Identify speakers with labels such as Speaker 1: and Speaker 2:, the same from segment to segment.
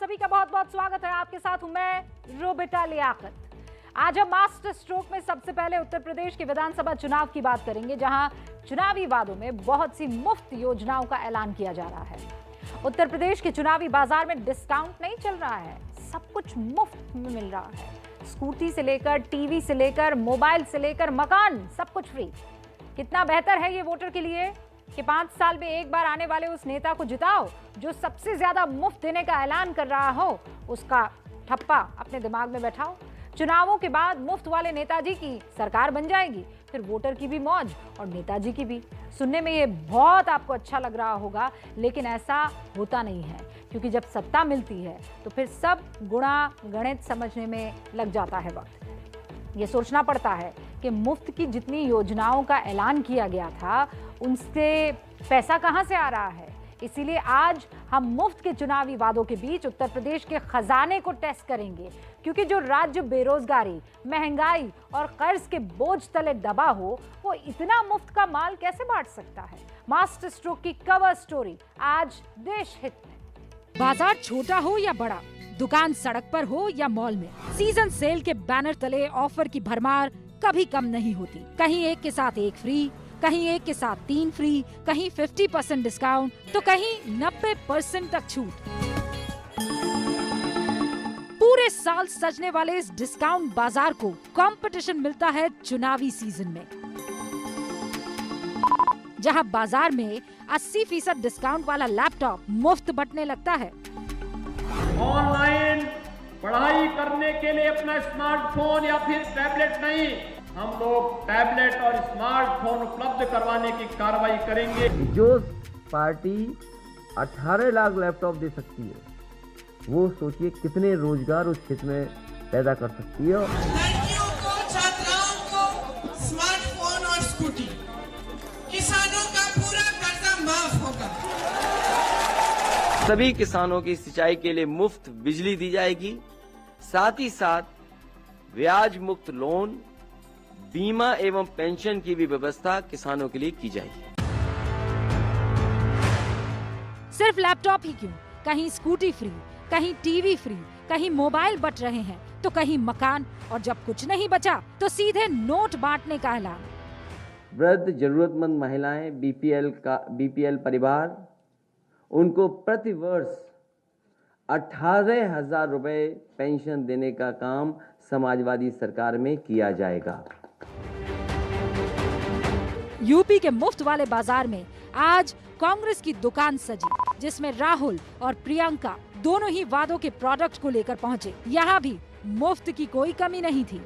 Speaker 1: सभी का बहुत बहुत स्वागत है। आपके साथ हूं मैं रोबेटा लियाकत। आज हम मास्टर स्ट्रोक में सबसे पहले उत्तर प्रदेश के विधानसभा चुनाव की बात करेंगे, जहां चुनावी वादों में बहुत सी मुफ्त योजनाओं का ऐलान किया जा रहा है। उत्तर प्रदेश के चुनावी बाजार में डिस्काउंट नहीं चल रहा है, सब कुछ मुफ्त में मिल रहा है। स्कूटी से लेकर टीवी से लेकर मोबाइल से लेकर मकान, सब कुछ फ्री। कितना बेहतर है ये वोटर के लिए कि 5 साल में एक बार आने वाले उस नेता को जिताओ जो सबसे ज्यादा मुफ्त देने का ऐलान कर रहा हो, उसका ठप्पा अपने दिमाग में बैठाओ। चुनावों के बाद मुफ्त वाले नेताजी की सरकार बन जाएगी, फिर वोटर की भी मौज और नेताजी की भी। सुनने में ये बहुत आपको अच्छा लग रहा होगा, लेकिन ऐसा होता नहीं है, क्योंकि जब सत्ता मिलती है तो फिर सब गुणा गणित समझने में लग जाता है वक्त। ये सोचना पड़ता है कि मुफ्त की जितनी योजनाओं का ऐलान किया गया था, उनसे पैसा कहां से आ रहा है। इसीलिए आज हम मुफ्त के चुनावी वादों के बीच उत्तर प्रदेश के खजाने को टेस्ट करेंगे, क्योंकि जो राज्य बेरोजगारी, महंगाई और कर्ज के बोझ तले दबा हो, वो इतना मुफ्त का माल कैसे बांट सकता है। मास्टर स्ट्रोक की कवर स्टोरी आज देश हित में। बाजार छोटा हो या बड़ा, दुकान सड़क पर हो या मॉल में, सीजन सेल के बैनर तले ऑफर की भरमार कभी कम नहीं होती। कहीं एक के साथ एक फ्री, कहीं एक के साथ 3 फ्री, कहीं 50% डिस्काउंट, तो कहीं 90% तक छूट। पूरे साल सजने वाले इस डिस्काउंट बाजार को कंपटीशन मिलता है चुनावी सीजन में, जहां बाजार में 80% डिस्काउंट वाला लैपटॉप मुफ्त बंटने लगता है।
Speaker 2: ऑनलाइन पढ़ाई करने के लिए अपना स्मार्टफोन या फिर टैबलेट नहीं, हम लोग टैबलेट और स्मार्टफोन उपलब्ध करवाने की कार्रवाई करेंगे।
Speaker 3: जो पार्टी 18 लाख लैपटॉप दे सकती है, वो सोचिए कितने रोजगार उस क्षेत्र में पैदा कर सकती है।
Speaker 4: लड़कियों को, छात्राओं को स्मार्टफोन और स्कूटी, किसानों का पूरा कर्जा माफ होगा।
Speaker 3: सभी किसानों की सिंचाई के लिए मुफ्त बिजली दी जाएगी, साथ ही साथ ब्याज मुक्त लोन, बीमा एवं पेंशन की भी व्यवस्था किसानों के लिए की जाएगी।
Speaker 1: सिर्फ लैपटॉप ही क्यों, कहीं स्कूटी फ्री, कहीं टीवी फ्री, कहीं मोबाइल बंट रहे हैं, तो कहीं मकान, और जब कुछ नहीं बचा तो सीधे नोट बांटने का ऐलान।
Speaker 3: वृद्ध, जरूरतमंद महिलाएं, बीपीएल परिवार, उनको प्रति वर्ष 18,000 रुपए पेंशन देने का काम समाजवादी सरकार में किया जाएगा।
Speaker 1: यूपी के मुफ्त वाले बाजार में आज कांग्रेस की दुकान सजी, जिसमें राहुल और प्रियंका दोनों ही वादों के प्रोडक्ट को लेकर पहुंचे। यहाँ भी मुफ्त की कोई कमी नहीं थी।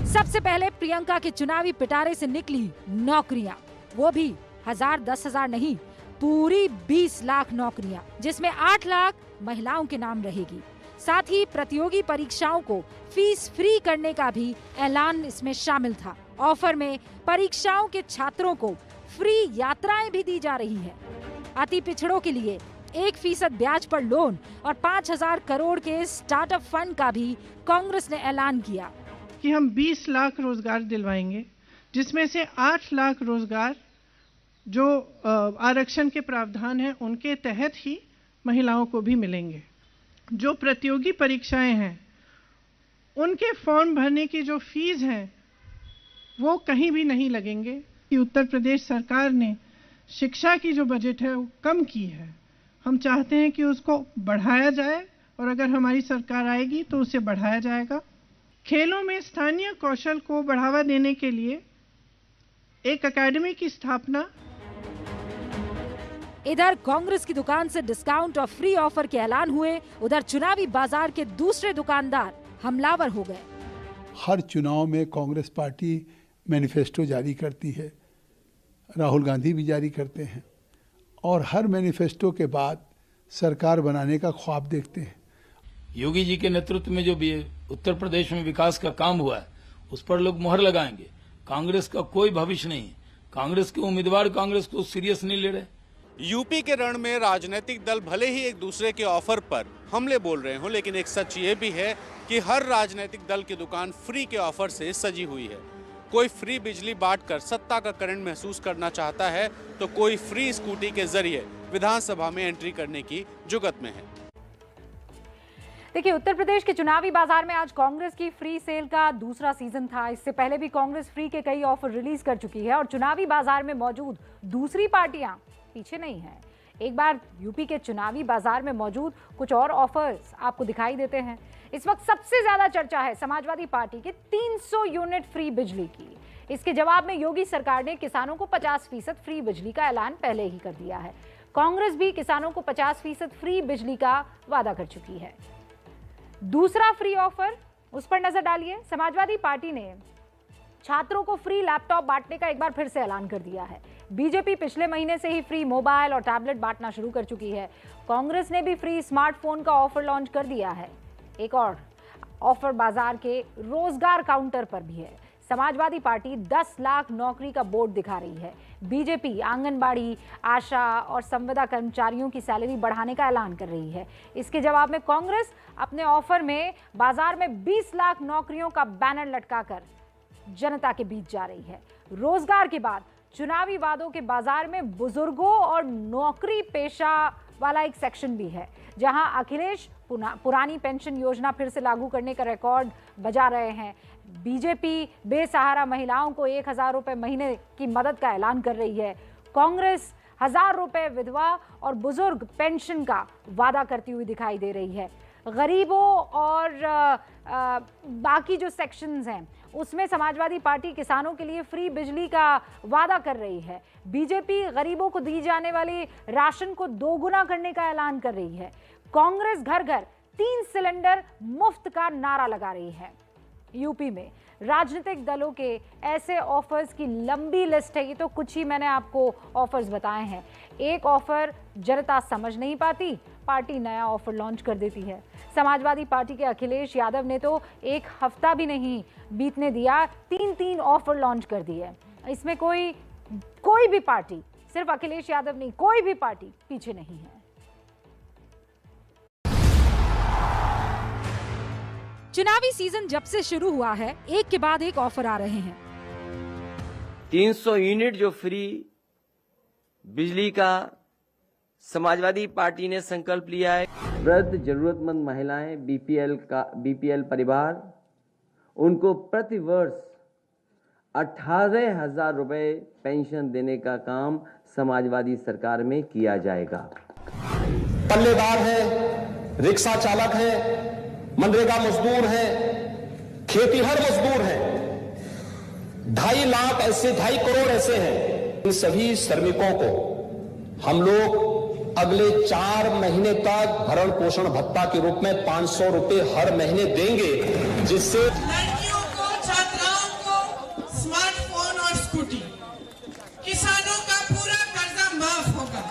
Speaker 1: सबसे पहले प्रियंका के चुनावी पिटारे से निकली नौकरियां, वो भी 1000, 10,000 नहीं, पूरी 20 लाख नौकरियां, जिसमें 8 लाख महिलाओं के नाम रहेगी। साथ ही प्रतियोगी परीक्षाओं को फीस फ्री करने का भी ऐलान इसमें शामिल था। ऑफर में परीक्षाओं के छात्रों को फ्री यात्राएं भी दी जा रही है। अति पिछड़ों के लिए 1% ब्याज पर लोन और 5,000 करोड़ के स्टार्टअप फंड का भी कांग्रेस ने ऐलान किया
Speaker 5: कि हम 20 लाख रोजगार दिलवाएंगे, जिसमें से 8 लाख रोजगार जो आरक्षण के प्रावधान हैं उनके तहत ही महिलाओं को भी मिलेंगे। जो प्रतियोगी परीक्षाएं हैं, उनके फॉर्म भरने की जो फीस है वो कहीं भी नहीं लगेंगे। कि उत्तर प्रदेश सरकार ने शिक्षा की जो बजट है वो कम की है, हम चाहते हैं कि उसको बढ़ाया जाए, और अगर हमारी सरकार आएगी तो उसे बढ़ाया जाएगा। खेलों में स्थानीय कौशल को बढ़ावा देने के लिए एक अकेडमी की स्थापना।
Speaker 1: इधर कांग्रेस की दुकान से डिस्काउंट और फ्री ऑफर के ऐलान हुए, उधर चुनावी बाजार के दूसरे दुकानदार हमलावर हो गए।
Speaker 6: हर चुनाव में कांग्रेस पार्टी मैनिफेस्टो जारी करती है, राहुल गांधी भी जारी करते हैं, और हर मैनिफेस्टो के बाद सरकार बनाने का ख्वाब देखते हैं।
Speaker 7: योगी जी के नेतृत्व में जो भी उत्तर प्रदेश में विकास का काम हुआ है, उस पर लोग मुहर लगाएंगे। कांग्रेस का कोई भविष्य नहीं, कांग्रेस के उम्मीदवार कांग्रेस को सीरियस नहीं ले रहे।
Speaker 8: यूपी के रण में राजनीतिक दल भले ही एक दूसरे के ऑफर पर हमले बोल रहे हों, लेकिन एक सच ये भी है कि हर राजनीतिक दल की दुकान फ्री के ऑफर से सजी हुई है। कोई फ्री बिजली बांटकर सत्ता का करंट महसूस करना चाहता है, तो कोई फ्री स्कूटी के जरिए विधानसभा में एंट्री करने की जुगत में है।
Speaker 1: देखिए, उत्तर प्रदेश के चुनावी बाजार में आज कांग्रेस की फ्री सेल का दूसरा सीजन था। इससे पहले भी कांग्रेस फ्री के कई ऑफर रिलीज कर चुकी है और चुनावी बाजार में मौजूद दूसरी पार्टियां पीछे नहीं है। एक बार यूपी के चुनावी बाजार में मौजूद कुछ और ऑफर्स आपको दिखाई देते हैं। इस वक्त सबसे ज्यादा चर्चा है समाजवादी पार्टी के 300 यूनिट फ्री बिजली की। इसके जवाब में योगी सरकार ने किसानों को 50% फ्री बिजली का ऐलान पहले ही कर दिया है। कांग्रेस भी किसानों को 50% फ्री बिजली का वादा कर चुकी है। दूसरा फ्री ऑफर, उस पर नजर डालिए। समाजवादी पार्टी ने छात्रों को फ्री लैपटॉप बांटने का एक बार फिर से ऐलान कर दिया है। बीजेपी पिछले महीने से ही फ्री मोबाइल और टैबलेट बांटना शुरू कर चुकी है। कांग्रेस ने भी फ्री स्मार्टफोन का ऑफर लॉन्च कर दिया है। एक और ऑफर बाजार के रोजगार काउंटर पर भी है। समाजवादी पार्टी 10 लाख नौकरी का बोर्ड दिखा रही है। बीजेपी आंगनबाड़ी, आशा और संविदा कर्मचारियों की सैलरी बढ़ाने का ऐलान कर रही है। इसके जवाब में कांग्रेस अपने ऑफर में बाजार में 20 लाख नौकरियों का बैनर लटकाकर जनता के बीच जा रही है। रोजगार के बाद चुनावी वादों के बाजार में बुजुर्गों और नौकरी पेशा वाला एक सेक्शन भी है, जहां अखिलेश पुरानी पेंशन योजना फिर से लागू करने का रिकॉर्ड बजा रहे हैं। बीजेपी बेसहारा महिलाओं को 1000 रुपए महीने की मदद का ऐलान कर रही है। कांग्रेस 1000 रुपए विधवा और बुजुर्ग पेंशन का वादा करती हुई दिखाई दे रही है। गरीबों और बाकी जो सेक्शंस हैं उसमें समाजवादी पार्टी किसानों के लिए फ्री बिजली का वादा कर रही है। बीजेपी गरीबों को दी जाने वाली राशन को दोगुना करने का ऐलान कर रही है। कांग्रेस घर घर 3 सिलेंडर मुफ्त का नारा लगा रही है। यूपी में राजनीतिक दलों के ऐसे ऑफर्स की लंबी लिस्ट है। ये तो कुछ ही मैंने आपको ऑफर्स बताए हैं। एक ऑफर जनता समझ नहीं पाती, पार्टी नया ऑफर लॉन्च कर देती है। समाजवादी पार्टी के अखिलेश यादव ने तो एक हफ्ता भी नहीं बीतने दिया, 3 ऑफर लॉन्च कर दिए। इसमें कोई भी पार्टी, सिर्फ अखिलेश यादव नहीं, कोई भी पार्टी पीछे नहीं है। चुनावी सीजन जब से शुरू हुआ है, एक के बाद एक ऑफर आ रहे हैं।
Speaker 3: 300 यूनिट जो फ्री बिजली का समाजवादी पार्टी ने संकल्प लिया है। वृद्ध, जरूरतमंद महिलाएं, बीपीएल परिवार, उनको प्रति वर्ष 18,000 रुपए पेंशन देने का काम समाजवादी सरकार में किया जाएगा।
Speaker 9: पल्लेदार है, रिक्शा चालक है, मनरेगा मजदूर है, खेतीहर मजदूर हैं, 2.5 करोड़ ऐसे हैं। इन सभी श्रमिकों को हम लोग अगले 4 महीने तक भरण पोषण भत्ता के रूप में 500 रुपए हर महीने देंगे, जिससे
Speaker 4: लड़कियों को, छात्राओं को स्मार्टफोन और स्कूटी, किसानों का पूरा कर्जा माफ होगा।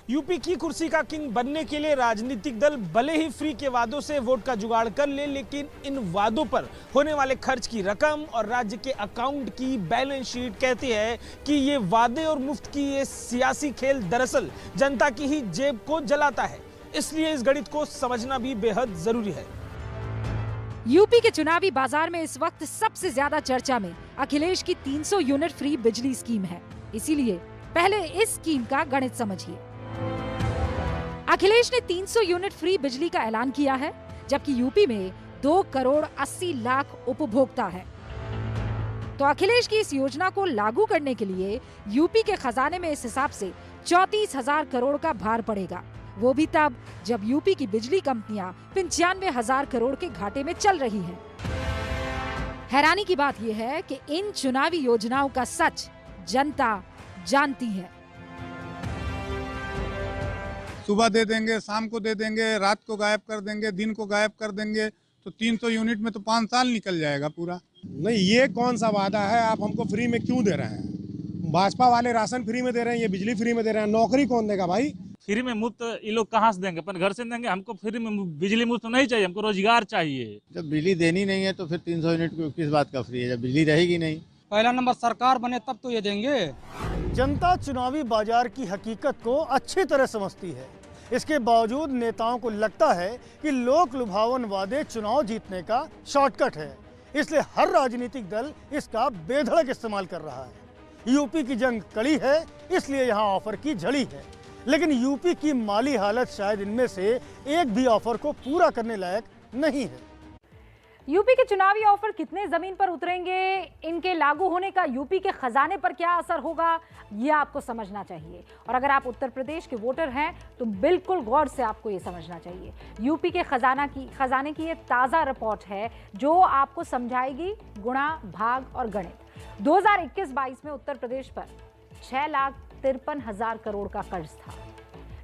Speaker 10: यूपी की कुर्सी का किंग बनने के लिए राजनीतिक दल भले ही फ्री के वादों से वोट का जुगाड़ कर ले, लेकिन इन वादों पर होने वाले खर्च की रकम और राज्य के अकाउंट की बैलेंस शीट कहती है कि ये वादे और मुफ्त की ये सियासी खेल दरअसल जनता की ही जेब को जलाता है। इसलिए इस गणित को समझना भी बेहद जरूरी है।
Speaker 1: यूपी के चुनावी बाजार में इस वक्त सबसे ज्यादा चर्चा में अखिलेश की 300 यूनिट फ्री बिजली स्कीम है। इसीलिए पहले इस स्कीम का गणित समझिए। अखिलेश ने 300 यूनिट फ्री बिजली का ऐलान किया है, जबकि यूपी में 2 करोड़ 80 लाख उपभोक्ता है। तो अखिलेश की इस योजना को लागू करने के लिए यूपी के खजाने में इस हिसाब से 34,000 करोड़ का भार पड़ेगा। वो भी तब जब यूपी की बिजली कंपनियां 95,000 करोड़ के घाटे में चल रही हैं। हैरानी की बात यह है कि इन चुनावी योजनाओं का सच जनता जानती है।
Speaker 11: सुबह दे देंगे, शाम को दे देंगे, रात को गायब कर देंगे, दिन को गायब कर देंगे, तो 300 यूनिट में तो 5 साल निकल जाएगा पूरा।
Speaker 12: नहीं, ये कौन सा वादा है? आप हमको फ्री में क्यों दे रहे हैं? भाजपा वाले राशन फ्री में दे रहे हैं, ये बिजली फ्री में दे रहे हैं, नौकरी कौन देगा भाई?
Speaker 13: फ्री में मुफ्त ये लोग कहाँ से देंगे? अपन घर से देंगे। हमको फ्री में बिजली मुफ्त नहीं चाहिए, हमको रोजगार चाहिए।
Speaker 14: जब बिजली देनी नहीं है तो फिर 300 यूनिट किस बात का फ्री है, जब बिजली रहेगी नहीं।
Speaker 15: पहला नंबर सरकार बने तब तो ये देंगे।
Speaker 16: जनता चुनावी बाजार की हकीकत को अच्छी तरह समझती है। इसके बावजूद नेताओं को लगता है कि लोक लुभावन वादे चुनाव जीतने का शॉर्टकट है, इसलिए हर राजनीतिक दल इसका बेधड़क इस्तेमाल कर रहा है। यूपी की जंग कड़ी है, इसलिए यहाँ ऑफर की झड़ी है, लेकिन यूपी की माली हालत शायद इनमें से एक भी ऑफर को पूरा करने लायक नहीं है।
Speaker 1: यूपी के चुनावी ऑफर कितने जमीन पर उतरेंगे, इनके लागू होने का यूपी के खजाने पर क्या असर होगा, ये आपको समझना चाहिए। और अगर आप उत्तर प्रदेश के वोटर हैं तो बिल्कुल गौर से आपको ये समझना चाहिए। यूपी के खजाने की ये ताज़ा रिपोर्ट है जो आपको समझाएगी गुणा, भाग और गणित। 2021-22 में उत्तर प्रदेश पर 6,53,000 करोड़ का कर्ज था,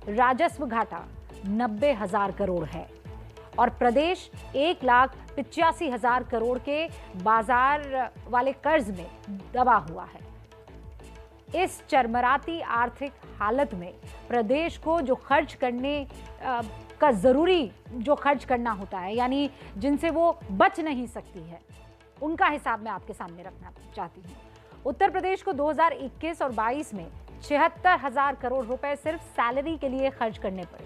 Speaker 1: राजस्व घाटा 90,000 करोड़ है और प्रदेश 1,85,000 करोड़ के बाजार वाले कर्ज में दबा हुआ है। इस चरमराती आर्थिक हालत में प्रदेश को जो खर्च करने का जरूरी जो खर्च करना होता है, यानी जिनसे वो बच नहीं सकती है, उनका हिसाब मैं आपके सामने रखना चाहती हूँ। उत्तर प्रदेश को 2021 और 22 में 76,000 करोड़ रुपए सिर्फ सैलरी के लिए खर्च करने पड़े,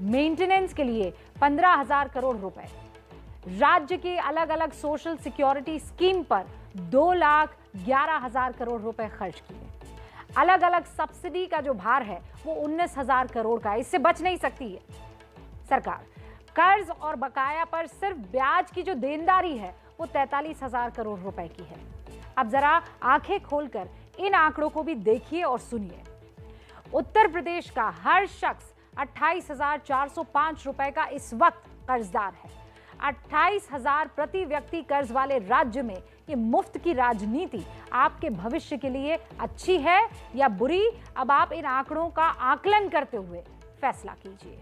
Speaker 1: मेंटेनेंस के लिए 15,000 करोड़ रुपए, राज्य की अलग अलग सोशल सिक्योरिटी स्कीम पर 2,11,000 करोड़ रुपए खर्च किए, अलग अलग सब्सिडी का जो भार है वो 19,000 करोड़ का, इससे बच नहीं सकती है सरकार। कर्ज और बकाया पर सिर्फ ब्याज की जो देनदारी है वो 43,000 करोड़ रुपए की है। अब जरा आंखें खोलकर इन आंकड़ों को भी देखिए और सुनिए। उत्तर प्रदेश का हर शख्स 28,405 रुपए का इस वक्त कर्जदार है। 28,000 प्रति व्यक्ति कर्ज वाले राज्य में ये मुफ्त की राजनीति आपके भविष्य के लिए अच्छी है या बुरी? अब आप इन आंकड़ों का आकलन करते हुए फैसला कीजिए।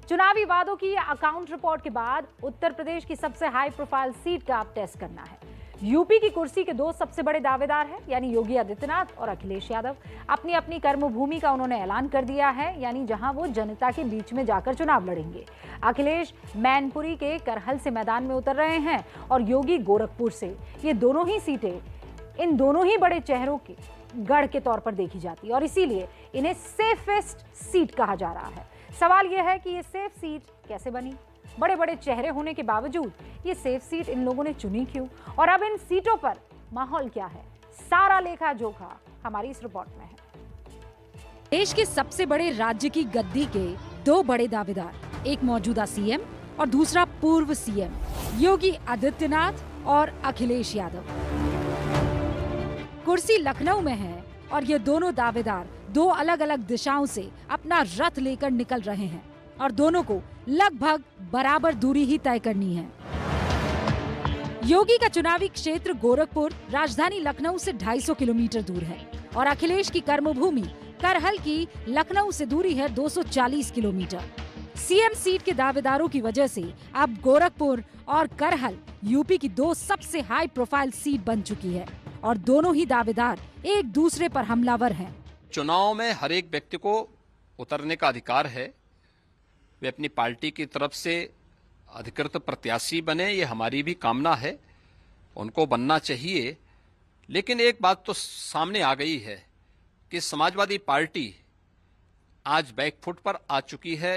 Speaker 1: चुनावी वादों की अकाउंट रिपोर्ट के बाद उत्तर प्रदेश की सबसे हाई प्रोफाइल सीट का आप टेस्ट करना है। यूपी की कुर्सी के दो सबसे बड़े दावेदार हैं, यानी योगी आदित्यनाथ और अखिलेश यादव। अपनी अपनी कर्मभूमि का उन्होंने ऐलान कर दिया है, यानी जहां वो जनता के बीच में जाकर चुनाव लड़ेंगे। अखिलेश मैनपुरी के करहल से मैदान में उतर रहे हैं और योगी गोरखपुर से। ये दोनों ही सीटें इन दोनों ही बड़े चेहरों के गढ़ के तौर पर देखी जाती है और इसीलिए इन्हें सेफेस्ट सीट कहा जा रहा है। सवाल यह है कि ये सेफ सीट कैसे बनी? बड़े बड़े चेहरे होने के बावजूद ये सेफ सीट इन लोगों ने चुनी क्यों? और अब इन सीटों पर माहौल क्या है? सारा लेखा जोखा हमारी इस रिपोर्ट में है।
Speaker 17: देश के सबसे बड़े राज्य की गद्दी के दो बड़े दावेदार, एक मौजूदा सीएम और दूसरा पूर्व सीएम योगी आदित्यनाथ और अखिलेश यादव। कुर्सी लखनऊ में है और ये दोनों दावेदार दो अलग अलग दिशाओं से अपना रथ लेकर निकल रहे हैं और दोनों को लगभग बराबर दूरी ही तय करनी है। योगी का चुनावी क्षेत्र गोरखपुर राजधानी लखनऊ से 250 किलोमीटर दूर है और अखिलेश की कर्मभूमि करहल की लखनऊ से दूरी है 240 किलोमीटर। सीएम सीट के दावेदारों की वजह से अब गोरखपुर और करहल यूपी की दो सबसे हाई प्रोफाइल सीट बन चुकी है और दोनों ही दावेदार एक दूसरे पर हमलावर हैं।
Speaker 18: चुनाव में हर एक व्यक्ति को उतरने का अधिकार है, वे अपनी पार्टी की तरफ से अधिकृत प्रत्याशी बने, ये हमारी भी कामना है, उनको बनना चाहिए। लेकिन एक बात तो सामने आ गई है कि समाजवादी पार्टी आज बैकफुट पर आ चुकी है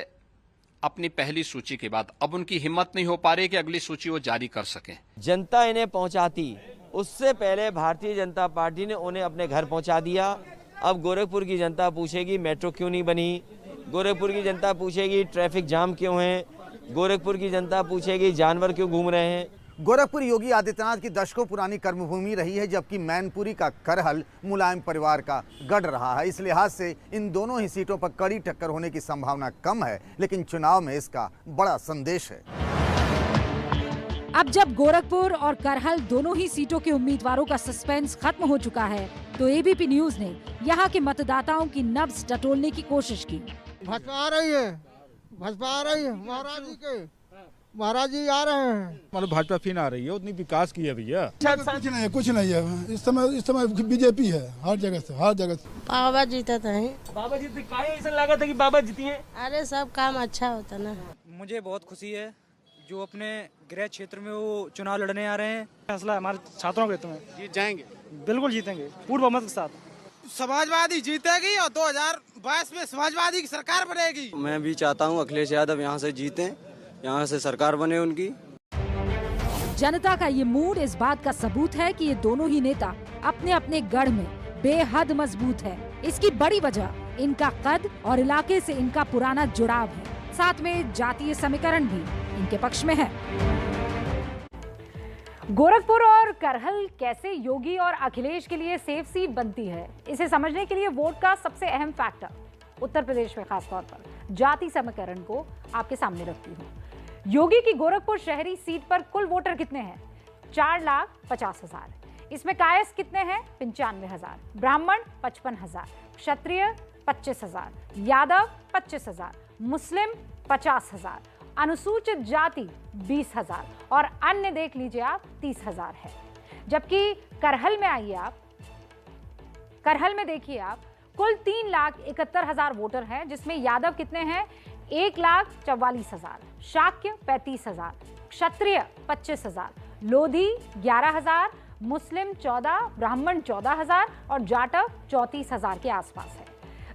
Speaker 18: अपनी पहली सूची के बाद। अब उनकी हिम्मत नहीं हो पा रही कि अगली सूची वो जारी कर सकें।
Speaker 3: जनता इन्हें पहुंचाती, उससे पहले भारतीय जनता पार्टी ने उन्हें अपने घर पहुंचा दिया। अब गोरखपुर की जनता पूछेगी मेट्रो क्यों नहीं बनी, गोरखपुर की जनता पूछेगी ट्रैफिक जाम क्यों है, गोरखपुर की जनता पूछेगी जानवर क्यों घूम रहे हैं।
Speaker 19: गोरखपुर योगी आदित्यनाथ की दशकों पुरानी कर्मभूमि रही है, जबकि मैनपुरी का करहल मुलायम परिवार का गढ़ रहा है। इस लिहाज से इन दोनों ही सीटों पर कड़ी टक्कर होने की संभावना कम है, लेकिन चुनाव में इसका बड़ा संदेश है।
Speaker 17: अब जब गोरखपुर और करहल दोनों ही सीटों के उम्मीदवारों का सस्पेंस खत्म हो चुका है तो एबीपी न्यूज ने यहाँ के मतदाताओं की नब्ज टटोलने की कोशिश की।
Speaker 20: भाजपा आ रही है, भाजपा आ रही है, महाराज जी आ रहे हैं।
Speaker 21: मतलब भाजपा फिर आ रही है, उतनी विकास की है भैया।
Speaker 22: कुछ नहीं है। इस समय बीजेपी है हर जगह से।
Speaker 23: बाबा जीता था।
Speaker 10: बाबा जीते का ऐसा लगा था कि बाबा जीती हैं?
Speaker 23: अरे सब काम अच्छा होता ना।
Speaker 15: मुझे बहुत खुशी है जो अपने गृह क्षेत्र में वो चुनाव लड़ने आ रहे हैं। फैसला हमारे छात्रों के हित में।
Speaker 8: जीत जाएंगे,
Speaker 15: बिल्कुल जीतेंगे, पूर्ण बहुमत के साथ।
Speaker 4: समाजवादी जीतेगी और 2022 में समाजवादी की सरकार बनेगी।
Speaker 3: मैं भी चाहता हूं अखिलेश यादव यहां से जीतें, यहां से सरकार बने उनकी।
Speaker 17: जनता का ये मूड इस बात का सबूत है कि ये दोनों ही नेता अपने अपने गढ़ में बेहद मजबूत है। इसकी बड़ी वजह इनका कद और इलाके से इनका पुराना जुड़ाव है। साथ में जातीय समीकरण भी इनके पक्ष में है।
Speaker 1: गोरखपुर और करहल कैसे योगी और अखिलेश के लिए सेफ सीट बनती है, इसे समझने के लिए वोट का सबसे अहम फैक्टर उत्तर प्रदेश में खासतौर पर जाति समीकरण को आपके सामने रखती हूँ। योगी की गोरखपुर शहरी सीट पर कुल वोटर कितने हैं? 4,50,000। इसमें कायस्थ कितने हैं? 95,000। ब्राह्मण 55,000, क्षत्रिय 25,000, यादव 25,000, मुस्लिम 50,000, अनुसूचित जाति 20,000 और अन्य देख लीजिए आप 30,000 है। जबकि करहल में आइए आप, करहल में देखिए आप कुल 3,71,000 वोटर हैं, जिसमें यादव कितने हैं? 1,44,000, शाक्य 35,000, क्षत्रिय 25,000, लोधी 11,000, मुस्लिम 14, ब्राह्मण 14,000 और जाटव 34,000 के आसपास है।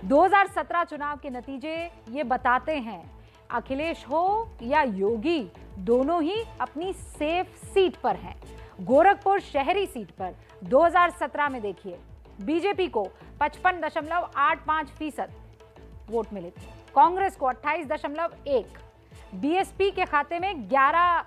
Speaker 1: 2017 चुनाव के नतीजे ये बताते हैं अखिलेश हो या योगी, दोनों ही अपनी सेफ सीट पर हैं। गोरखपुर शहरी सीट पर 2017 में देखिए बीजेपी को 55.85% वोट मिले थे, कांग्रेस को 28.1%, बीएसपी के खाते में 11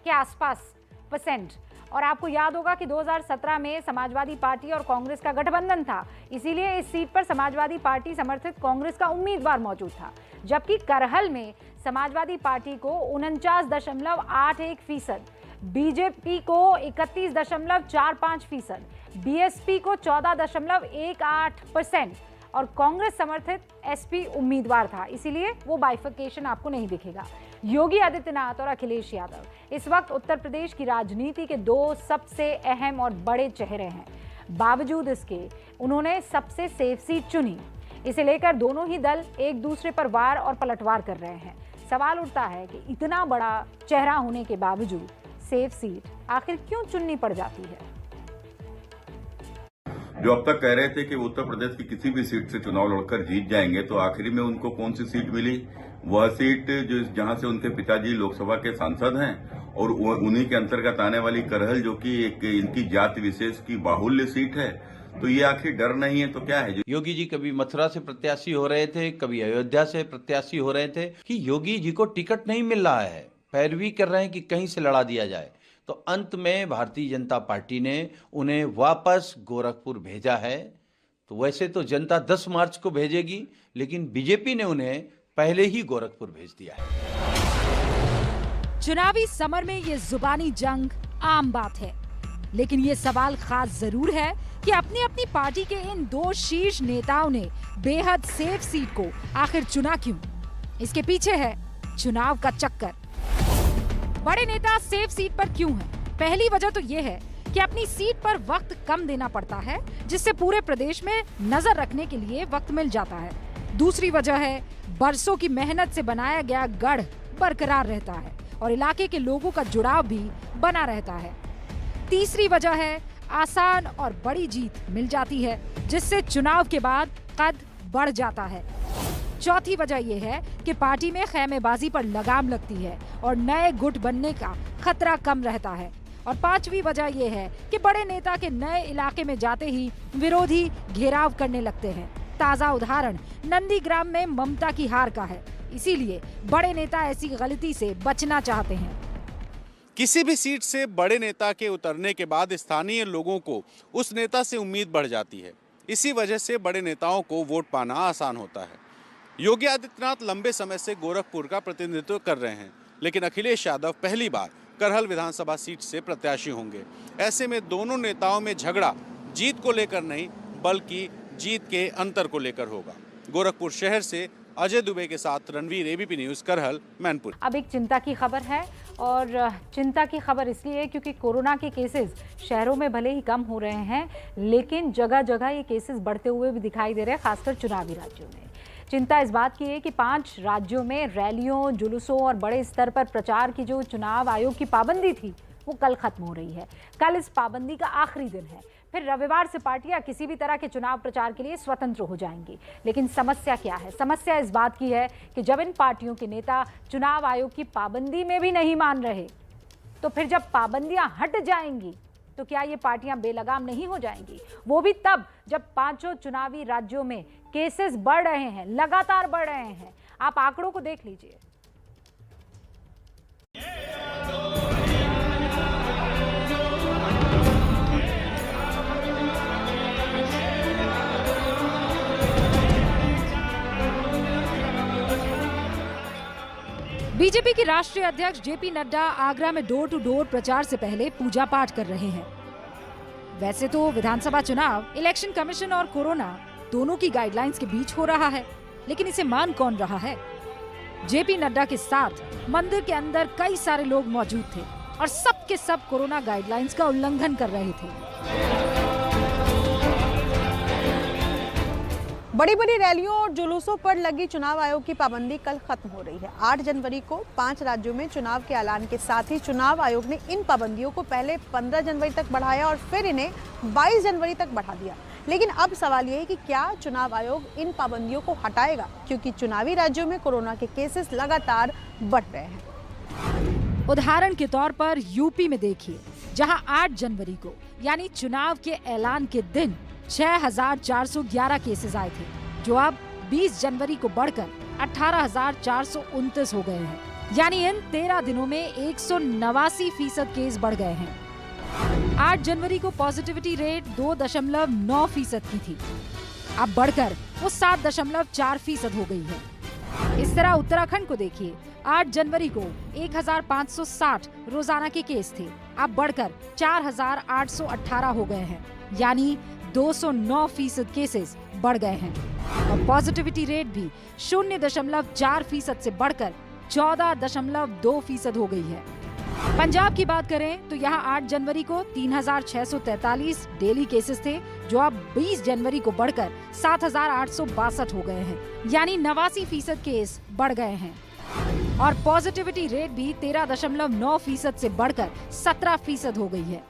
Speaker 1: के आसपास %। और आपको याद होगा कि 2017 में समाजवादी पार्टी और कांग्रेस का गठबंधन था, इसीलिए इस सीट पर समाजवादी पार्टी समर्थित कांग्रेस का उम्मीदवार मौजूद था। जबकि करहल में समाजवादी पार्टी को 49.81%, बीजेपी को 31.45%, बीएसपी को 14.18% और कांग्रेस समर्थित एसपी उम्मीदवार था, इसीलिए वो बाइफर्केशन आपको नहीं दिखेगा। योगी आदित्यनाथ और अखिलेश यादव इस वक्त उत्तर प्रदेश की राजनीति के दो सबसे अहम और बड़े चेहरे हैं। बावजूद इसके उन्होंने सबसे सेफ सीट चुनी। इसे लेकर दोनों ही दल एक दूसरे पर वार और पलटवार कर रहे हैं। सवाल उठता है कि इतना बड़ा चेहरा होने के बावजूद सेफ सीट आखिर क्यों चुननी पड़ जाती है?
Speaker 2: जो अब तक कह रहे थे कि उत्तर प्रदेश की किसी भी सीट से चुनाव लड़कर जीत जाएंगे, तो आखिरी में उनको कौन सी सीट मिली? वह सीट जो जहां से उनके पिताजी लोकसभा के सांसद हैं और उन्हीं के अंतर्गत आने वाली करहल, जो कि एक इनकी जाति विशेष की बाहुल्य सीट है। तो ये आखिर डर नहीं है तो क्या है?
Speaker 5: योगी जी कभी मथुरा से प्रत्याशी हो रहे थे, कभी अयोध्या से प्रत्याशी हो रहे थे कि योगी जी को टिकट नहीं मिल रहा है, पैरवी कर रहे हैं कि कहीं से लड़ा दिया जाए। तो अंत में भारतीय जनता पार्टी ने उन्हें वापस गोरखपुर भेजा है। तो वैसे तो जनता 10 मार्च को भेजेगी, लेकिन बीजेपी ने उन्हें पहले ही गोरखपुर भेज दिया है।
Speaker 17: चुनावी समर में ये जुबानी जंग आम बात है, लेकिन ये सवाल खास जरूर है कि अपनी अपनी पार्टी के इन दो शीर्ष नेताओं ने बेहद सेफ सीट को आखिर चुना क्यों? इसके पीछे है चुनाव का चक्कर। बड़े नेता सेफ सीट पर क्यों हैं? पहली वजह तो ये है कि अपनी सीट पर वक्त कम देना पड़ता है, जिससे पूरे प्रदेश में नजर रखने के लिए वक्त मिल जाता है। दूसरी वजह है बरसों की मेहनत से बनाया गया गढ़ बरकरार रहता है और इलाके के लोगों का जुड़ाव भी बना रहता है। तीसरी वजह है आसान और बड़ी जीत मिल जाती है, जिससे चुनाव के बाद कद बढ़ जाता है। चौथी वजह यह है कि पार्टी में खैमेबाजी पर लगाम लगती है और नए गुट बनने का खतरा कम रहता है। और पांचवी वजह यह है कि बड़े नेता के नए इलाके में जाते ही विरोधी घेराव करने लगते हैं। ताजा उदाहरण नंदीग्राम में ममता की हार का है, इसीलिए बड़े नेता ऐसी गलती से बचना चाहते हैं।
Speaker 8: किसी भी सीट से बड़े नेता के उतरने के बाद स्थानीय लोगों को उस नेता से उम्मीद बढ़ जाती है। इसी वजह से बड़े नेताओं को वोट पाना आसान होता है। योगी आदित्यनाथ लंबे समय से गोरखपुर का प्रतिनिधित्व कर रहे हैं, लेकिन अखिलेश यादव पहली बार करहल विधानसभा सीट से प्रत्याशी होंगे। ऐसे में दोनों नेताओं में झगड़ा जीत को लेकर नहीं, बल्कि जीत के अंतर को लेकर होगा। गोरखपुर शहर से अजय दुबे के साथ रणवीर, एबीपी न्यूज, करहल, मैनपुरी।
Speaker 1: अब एक चिंता की खबर है, और चिंता की खबर इसलिए क्योंकि कोरोना के केसेस शहरों में भले ही कम हो रहे हैं, लेकिन जगह जगह ये केसेस बढ़ते हुए भी दिखाई दे रहे हैं, खासकर चुनावी राज्यों में। चिंता इस बात की है कि 5 राज्यों में रैलियों, जुलूसों और बड़े स्तर पर प्रचार की जो चुनाव आयोग की पाबंदी थी, वो कल खत्म हो रही है। कल इस पाबंदी का आखिरी दिन है। फिर रविवार से पार्टियां किसी भी तरह के चुनाव प्रचार के लिए स्वतंत्र हो जाएंगी। लेकिन समस्या क्या है? समस्या इस बात की है कि जब इन पार्टियों के नेता चुनाव आयोग की पाबंदी में भी नहीं मान रहे, तो फिर जब पाबंदियां हट जाएंगी तो क्या ये पार्टियां बेलगाम नहीं हो जाएंगी? वो भी तब जब पांचों चुनावी राज्यों में केसेस बढ़ रहे हैं, लगातार बढ़ रहे हैं। आप आंकड़ों को देख लीजिए।
Speaker 17: बीजेपी के राष्ट्रीय अध्यक्ष जेपी नड्डा आगरा में डोर टू डोर प्रचार से पहले पूजा पाठ कर रहे हैं। वैसे तो विधानसभा चुनाव, इलेक्शन कमीशन और कोरोना दोनों की गाइडलाइंस के बीच हो रहा है, लेकिन इसे मान कौन रहा है? जेपी नड्डा के साथ मंदिर के अंदर कई सारे लोग मौजूद थे और सब के सब कोरोना गाइडलाइंस का उल्लंघन कर रहे थे।
Speaker 6: बड़ी बड़ी रैलियों और जुलूसों पर लगी चुनाव आयोग की पाबंदी कल खत्म हो रही है। 8 जनवरी को 5 राज्यों में चुनाव के ऐलान के साथ ही चुनाव आयोग ने इन पाबंदियों को पहले 15 जनवरी तक बढ़ाया और फिर इन्हें 22 जनवरी तक बढ़ा दिया। लेकिन अब सवाल ये है कि क्या चुनाव आयोग इन पाबंदियों को हटाएगा, क्योंकि चुनावी राज्यों में कोरोना के केसेस लगातार बढ़ रहे हैं।
Speaker 17: उदाहरण के तौर पर यूपी में देखिए, जहां 8 जनवरी को यानी चुनाव के ऐलान के दिन 6,411 केसेस आए थे, जो अब 20 जनवरी को बढ़कर 18,429 हो गए हैं। यानी इन 13 दिनों में 189% केस बढ़ गए हैं। 8 जनवरी को पॉजिटिविटी रेट 2.9% की थी, अब बढ़कर वो 7.4% हो गई है। इस तरह उत्तराखंड को देखिए, 8 जनवरी को 1,560 रोजाना के केस थे, अब बढ़कर 4,818 हो गए हैं, यानी 209% केसेस बढ़ गए हैं। और पॉजिटिविटी रेट भी 0.4% से बढ़कर 14.2% हो गई है। पंजाब की बात करें तो यहाँ 8 जनवरी को 3,643 डेली केसेस थे, जो अब 20 जनवरी को बढ़कर 7,862 हो गए हैं, यानी 89% केस बढ़ गए हैं। और पॉजिटिविटी रेट भी 13.9% से बढ़कर 17% हो गई है।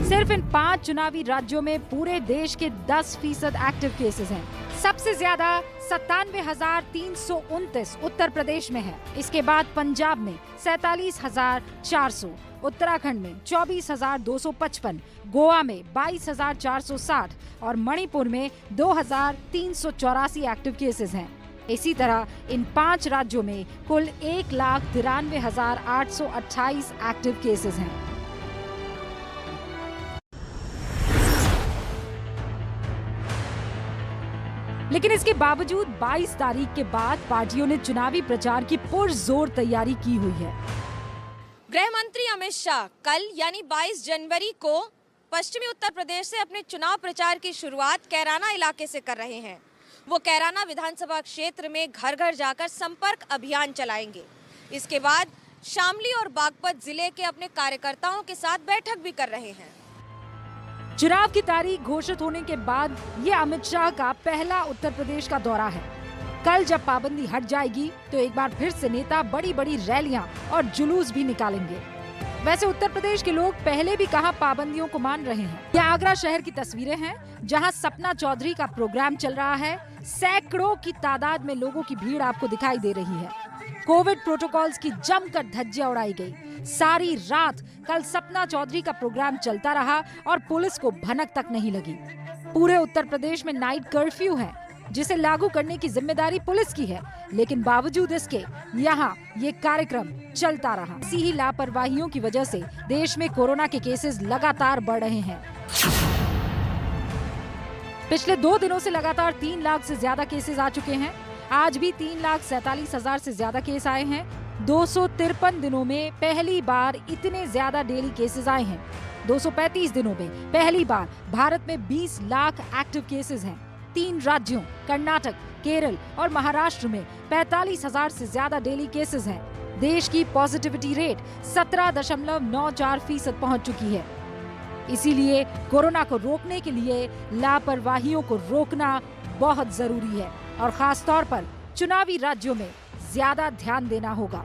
Speaker 17: सिर्फ इन 5 चुनावी राज्यों में पूरे देश के 10% एक्टिव केसेस हैं। सबसे ज्यादा 97,329 उत्तर प्रदेश में है। इसके बाद पंजाब में 47,400, उत्तराखंड में 24,255, गोवा में 22,460 और मणिपुर में 2,384 एक्टिव केसेस हैं। इसी तरह इन 5 राज्यों में कुल 1,93,828 एक्टिव केसेस हैं। लेकिन इसके बावजूद 22 तारीख के बाद पार्टियों ने चुनावी प्रचार की पुरजोर तैयारी की हुई है।
Speaker 7: गृह मंत्री अमित शाह कल यानी 22 जनवरी को पश्चिमी उत्तर प्रदेश से अपने चुनाव प्रचार की शुरुआत कैराना इलाके से कर रहे हैं। वो कैराना विधानसभा क्षेत्र में घर घर जाकर संपर्क अभियान चलाएंगे। इसके बाद शामली और बागपत जिले के अपने कार्यकर्ताओं के साथ बैठक भी कर रहे हैं।
Speaker 17: चुनाव की तारीख घोषित होने के बाद ये अमित शाह का पहला उत्तर प्रदेश का दौरा है। कल जब पाबंदी हट जाएगी तो एक बार फिर से नेता बड़ी बड़ी रैलियां और जुलूस भी निकालेंगे। वैसे उत्तर प्रदेश के लोग पहले भी कहां पाबंदियों को मान रहे हैं। ये आगरा शहर की तस्वीरें हैं, जहां सपना चौधरी का प्रोग्राम चल रहा है। सैकड़ों की तादाद में लोगों की भीड़ आपको दिखाई दे रही है। कोविड प्रोटोकॉल्स की जमकर धज्जियां उड़ाई गई। सारी रात कल सपना चौधरी का प्रोग्राम चलता रहा और पुलिस को भनक तक नहीं लगी। पूरे उत्तर प्रदेश में नाइट कर्फ्यू है, जिसे लागू करने की जिम्मेदारी पुलिस की है, लेकिन बावजूद इसके यहाँ ये कार्यक्रम चलता रहा। इसी ही लापरवाहियों की वजह से देश में कोरोना के केसेस लगातार बढ़ रहे हैं। पिछले 2 दिनों से लगातार 3 लाख से ज्यादा केसेस आ चुके हैं। आज भी 3,47,000 से ज्यादा केस आए हैं। 253 दिनों में पहली बार इतने ज्यादा डेली केसेस आए हैं। 235 दिनों में पहली बार भारत में 20 लाख एक्टिव केसेस हैं। 3 राज्यों कर्नाटक, केरल और महाराष्ट्र में 45,000 से ज्यादा डेली केसेस हैं। देश की पॉजिटिविटी रेट 17.94% पहुंच चुकी है। इसीलिए कोरोना को रोकने के लिए लापरवाहियों को रोकना बहुत जरूरी है और खास तौर पर चुनावी राज्यों में ज्यादा ध्यान देना होगा।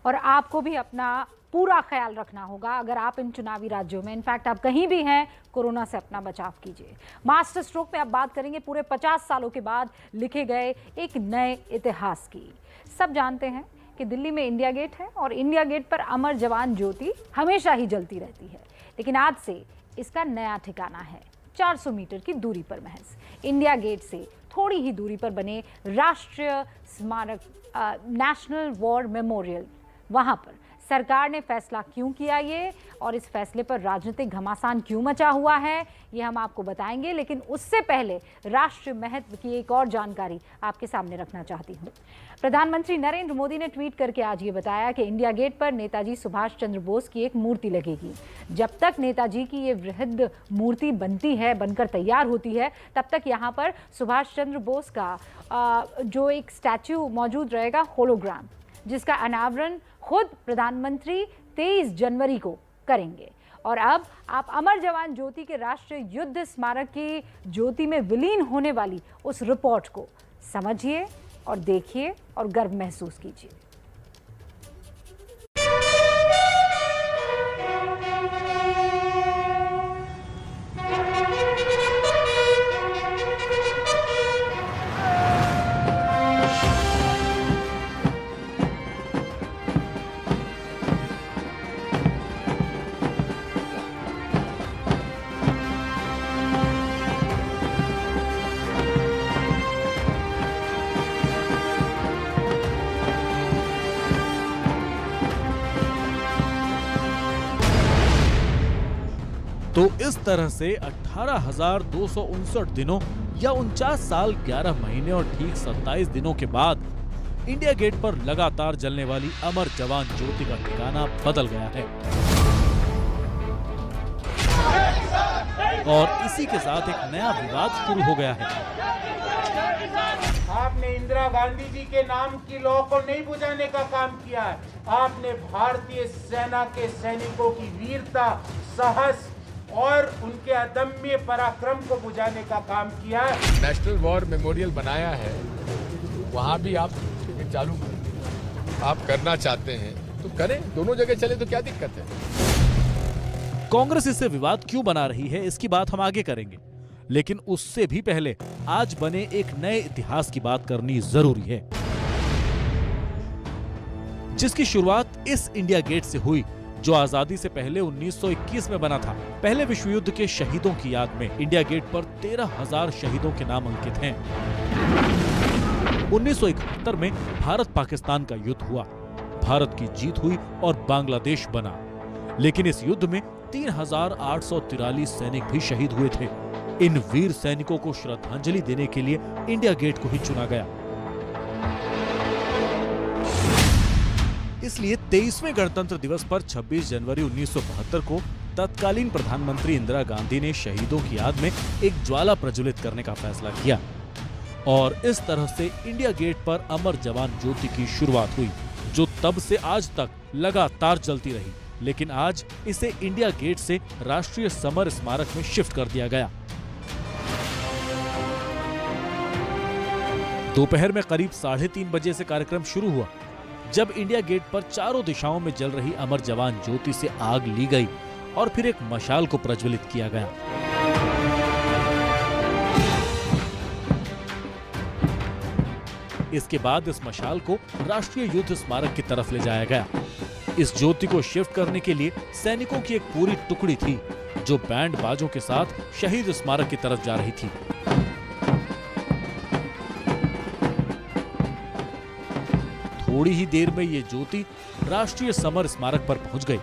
Speaker 1: और आपको भी अपना पूरा ख्याल रखना होगा अगर आप इन चुनावी राज्यों में, इनफैक्ट आप कहीं भी हैं, कोरोना से अपना बचाव कीजिए। मास्टर स्ट्रोक में अब बात करेंगे पूरे 50 सालों के बाद लिखे गए एक नए इतिहास की। सब जानते हैं कि दिल्ली में इंडिया गेट है और इंडिया गेट पर अमर जवान ज्योति हमेशा ही जलती रहती है, लेकिन आज से इसका नया ठिकाना है 400 मीटर की दूरी पर महज। इंडिया गेट से थोड़ी ही दूरी पर बने राष्ट्रीय स्मारक नेशनल वॉर मेमोरियल, वहां पर सरकार ने फैसला क्यों किया ये और इस फैसले पर राजनीतिक घमासान क्यों मचा हुआ है, ये हम आपको बताएंगे। लेकिन उससे पहले राष्ट्रीय महत्व की एक और जानकारी आपके सामने रखना चाहती हूँ। प्रधानमंत्री नरेंद्र मोदी ने ट्वीट करके आज ये बताया कि इंडिया गेट पर नेताजी सुभाष चंद्र बोस की एक मूर्ति लगेगी। जब तक नेताजी की ये वृहद मूर्ति बनती है, बनकर तैयार होती है, तब तक यहाँ पर सुभाष चंद्र बोस का जो एक स्टैच्यू मौजूद रहेगा, होलोग्राम, जिसका अनावरण खुद प्रधानमंत्री 23 जनवरी को करेंगे। और अब आप अमर जवान ज्योति के राष्ट्रीय युद्ध स्मारक की ज्योति में विलीन होने वाली उस रिपोर्ट को समझिए और देखिए और गर्व महसूस कीजिए।
Speaker 9: तो इस तरह से 18,259 दिनों या 49 साल 11 महीने और ठीक 27 दिनों के बाद इंडिया गेट पर लगातार जलने वाली अमर जवान ज्योति का ठिकाना बदल गया है और इसी के साथ एक नया विवाद शुरू हो गया है।
Speaker 11: आपने इंदिरा गांधी जी के नाम की लौ को नहीं बुझाने का काम किया है, आपने भारतीय सेना के सैनिकों की वीरता, साहस और उनके अदम्य पराक्रम को बुझाने का काम किया है।
Speaker 12: नेशनल वॉर मेमोरियल बनाया है, वहाँ भी आप चालू आप करना चाहते हैं तो करें, दोनों जगह चले तो क्या दिक्कत है।
Speaker 9: कांग्रेस इससे विवाद क्यों बना रही है, इसकी बात हम आगे करेंगे, लेकिन उससे भी पहले आज बने एक नए इतिहास की बात करनी जरूरी है, जिसकी शुरुआत इस इंडिया गेट से हुई जो आजादी से पहले 1921 में बना था। पहले विश्व युद्ध के शहीदों की याद में इंडिया गेट पर 13,000 शहीदों के नाम अंकित हैं। 1971 में भारत पाकिस्तान का युद्ध हुआ, भारत की जीत हुई और बांग्लादेश बना, लेकिन इस युद्ध में 3,843 सैनिक भी शहीद हुए थे। इन वीर सैनिकों को श्रद्धांजलि देने के लिए इंडिया गेट को ही चुना गया। इसलिए 23वें गणतंत्र दिवस पर 26 जनवरी 1972 को तत्कालीन प्रधानमंत्री इंदिरा गांधी ने शहीदों की याद में एक ज्वाला प्रज्वलित करने का फैसला किया और इस तरह से इंडिया गेट पर अमर जवान ज्योति की शुरुआत हुई, जो तब से आज तक लगातार जलती रही। लेकिन आज इसे इंडिया गेट से राष्ट्रीय समर स्मारक में शिफ्ट कर दिया गया। दोपहर में करीब 3:30 बजे से कार्यक्रम शुरू हुआ, जब इंडिया गेट पर चारों दिशाओं में जल रही अमर जवान ज्योति से आग ली गई और फिर एक मशाल को प्रज्वलित किया गया। इसके बाद इस मशाल को राष्ट्रीय युद्ध स्मारक की तरफ ले जाया गया। इस ज्योति को शिफ्ट करने के लिए सैनिकों की एक पूरी टुकड़ी थी, जो बैंड बाजों के साथ शहीद स्मारक की तरफ जा रही थी। थोड़ी ही देर में ये ज्योति राष्ट्रीय समर स्मारक पर पहुंच गई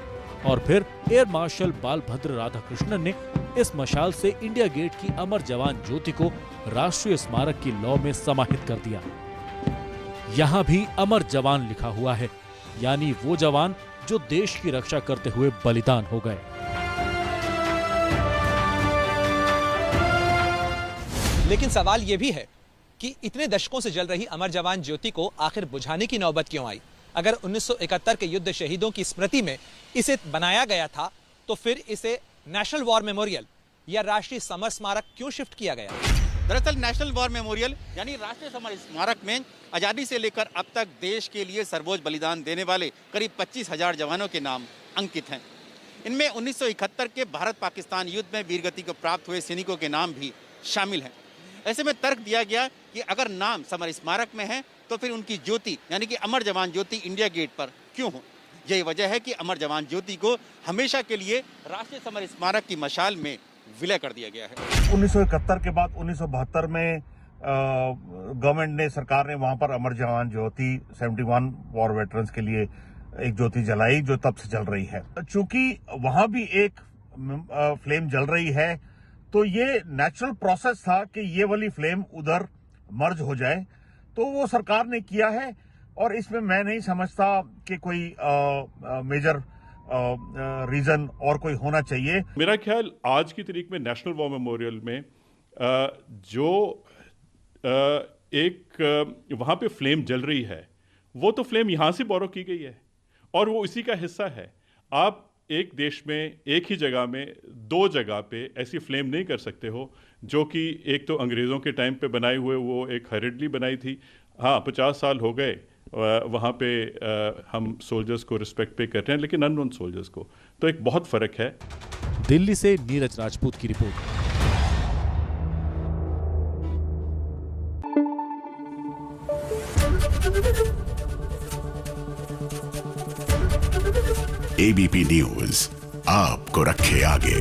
Speaker 9: और फिर एयर मार्शल बालभद्र राधाकृष्णन ने इस मशाल से इंडिया गेट की अमर जवान ज्योति को राष्ट्रीय स्मारक की लौ में समाहित कर दिया। यहाँ भी अमर जवान लिखा हुआ है, यानी वो जवान जो देश की रक्षा करते हुए बलिदान हो गए।
Speaker 24: लेकिन सवाल ये भी है कि इतने दशकों से जल रही अमर जवान ज्योति को आखिर बुझाने की नौबत क्यों आई? अगर 1971 के युद्ध शहीदों की स्मृति में इसे बनाया गया था, तो फिर इसे नेशनल वॉर मेमोरियल या राष्ट्रीय समर स्मारक क्यों शिफ्ट किया गया?
Speaker 25: दरअसल नेशनल वॉर मेमोरियल यानी राष्ट्रीय समर स्मारक में आज़ादी से लेकर अब तक देश के लिए सर्वोच्च बलिदान देने वाले करीब 25,000 जवानों के नाम अंकित हैं। इनमें 1971 के भारत पाकिस्तान युद्ध में वीरगति को प्राप्त हुए सैनिकों के नाम भी शामिल हैं। ऐसे में तर्क दिया गया कि अगर नाम समर स्मारक में है तो फिर उनकी ज्योति यानी कि अमर जवान ज्योति इंडिया गेट पर क्यों हो? यही वजह है कि अमर जवान ज्योति को हमेशा के लिए राष्ट्रीय समर स्मारक की मशाल में विलय कर दिया गया है।
Speaker 13: 1971 के बाद 1972 में गवर्नमेंट ने, सरकार ने वहां पर अमर जवान ज्योति 71 वॉर वेटरन्स के लिए एक ज्योति जलाई, जो तब से जल रही है। चूंकि वहां भी एक फ्लेम जल रही है, तो ये नेचुरल प्रोसेस था कि ये वाली फ्लेम उधर मर्ज हो जाए, तो वो सरकार ने किया है। और इसमें मैं नहीं समझता कि कोई मेजर रीजन और कोई होना चाहिए।
Speaker 14: मेरा ख्याल आज की तारीख में नेशनल वॉर मेमोरियल में जो एक वहाँ पे फ्लेम जल रही है, वो तो फ्लेम यहाँ से बोरो की गई है और वो इसी का हिस्सा है। आप एक देश में एक ही जगह में दो जगह पे ऐसी फ्लेम नहीं कर सकते हो, जो कि एक तो अंग्रेज़ों के टाइम पे बनाए हुए वो एक हरिडली बनाई थी। हाँ, 50 साल हो गए वहाँ पे हम सोल्जर्स को रिस्पेक्ट पे कर रहे हैं, लेकिन अननोन सोल्जर्स को तो एक बहुत फ़र्क है।
Speaker 9: दिल्ली से नीरज राजपूत की रिपोर्ट।
Speaker 16: ABP न्यूज़ आपको रखे आगे।